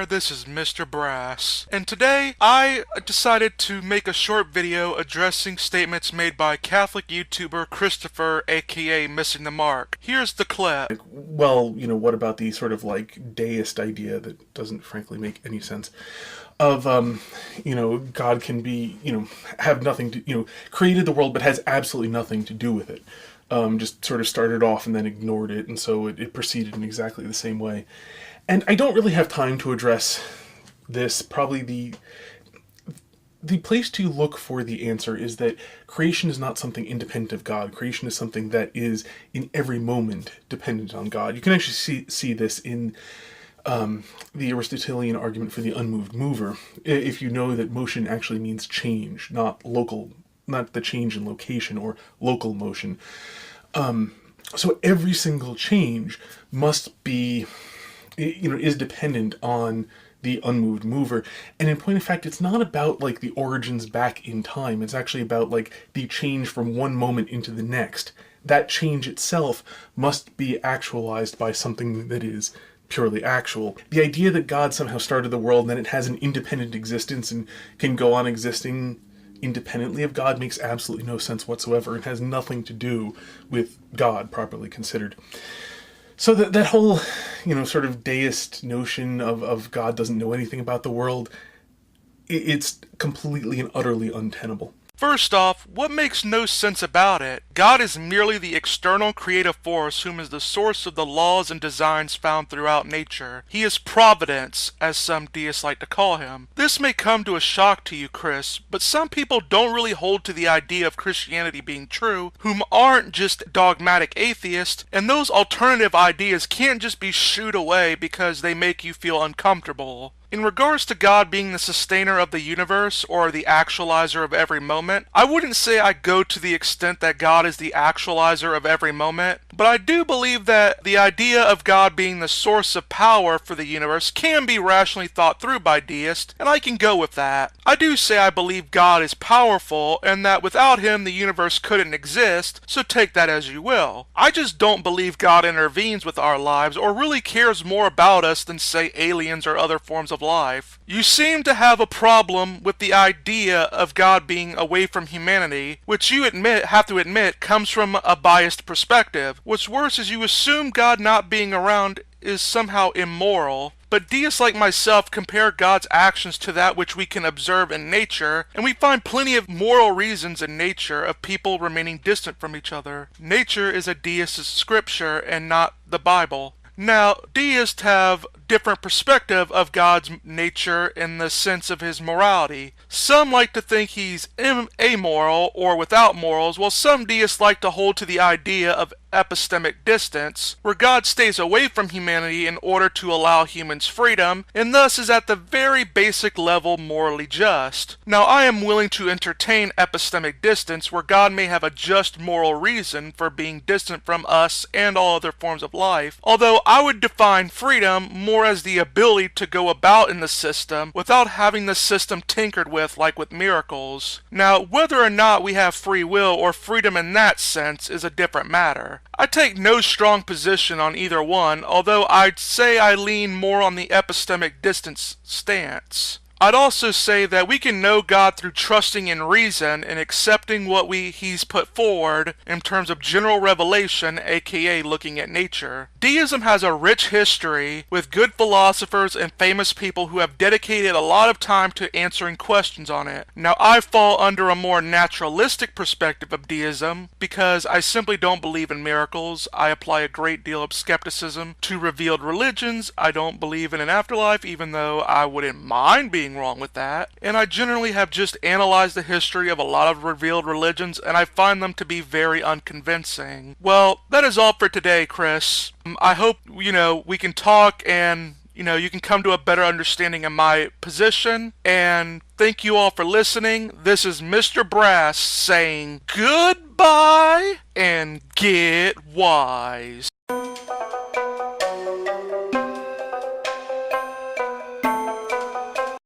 this is Mr. Brass, and today I decided to make a short video addressing statements made by Catholic YouTuber Christopher, aka Missing the Mark. Here's the clip. Well, what about the sort of deist idea that doesn't frankly make any sense of, God can be, have nothing to, created the world but has absolutely nothing to do with it. Just sort of started off and then ignored it, and so it proceeded in exactly the same way. And I don't really have time to address this. Probably the place to look for the answer is that creation is not something independent of God. Creation is something that is in every moment dependent on God. You can actually see this in the Aristotelian argument for the unmoved mover. If you know that motion actually means change, not the change in location or local motion. So every single change must be, is dependent on the unmoved mover. And in point of fact, it's not about the origins back in time. It's actually about the change from one moment into the next. That change itself must be actualized by something that is purely actual. The idea that God somehow started the world and then it has an independent existence and can go on existing independently of God makes absolutely no sense whatsoever. It has nothing to do with God, properly considered. So that whole, sort of deist notion of God doesn't know anything about the world, it's completely and utterly untenable. First off, what makes no sense about it? God is merely the external creative force whom is the source of the laws and designs found throughout nature. He is providence, as some deists like to call him. This may come to a shock to you, Chris, but some people don't really hold to the idea of Christianity being true, whom aren't just dogmatic atheists, and those alternative ideas can't just be shooed away because they make you feel uncomfortable. In regards to God being the sustainer of the universe, or the actualizer of every moment, I wouldn't say I go to the extent that God is the actualizer of every moment, but I do believe that the idea of God being the source of power for the universe can be rationally thought through by deists, and I can go with that. I do say I believe God is powerful, and that without him the universe couldn't exist, so take that as you will. I just don't believe God intervenes with our lives, or really cares more about us than, say, aliens or other forms of life. You seem to have a problem with the idea of God being away from humanity, which you have to admit comes from a biased perspective. What's worse is you assume God not being around is somehow immoral. But deists like myself compare God's actions to that which we can observe in nature, and we find plenty of moral reasons in nature of people remaining distant from each other. Nature is a deist's scripture and not the Bible. Now, deists have different perspective of God's nature in the sense of his morality. Some like to think he's amoral or without morals, while some deists like to hold to the idea of epistemic distance, where God stays away from humanity in order to allow humans freedom, and thus is at the very basic level morally just. Now, I am willing to entertain epistemic distance, where God may have a just moral reason for being distant from us and all other forms of life, although I would define freedom more as the ability to go about in the system without having the system tinkered with like with miracles. Now, whether or not we have free will or freedom in that sense is a different matter. I take no strong position on either one, although I'd say I lean more on the epistemic distance stance. I'd also say that we can know God through trusting in reason and accepting what he's put forward in terms of general revelation, aka looking at nature. Deism has a rich history with good philosophers and famous people who have dedicated a lot of time to answering questions on it. Now, I fall under a more naturalistic perspective of deism because I simply don't believe in miracles. I apply a great deal of skepticism to revealed religions. I don't believe in an afterlife, even though I wouldn't mind being wrong with that, and I generally have just analyzed the history of a lot of revealed religions, and I find them to be very unconvincing. Well, that is all for today, Chris. I hope, we can talk and, you can come to a better understanding of my position, and thank you all for listening. This is Mr. Brass saying goodbye and get wise.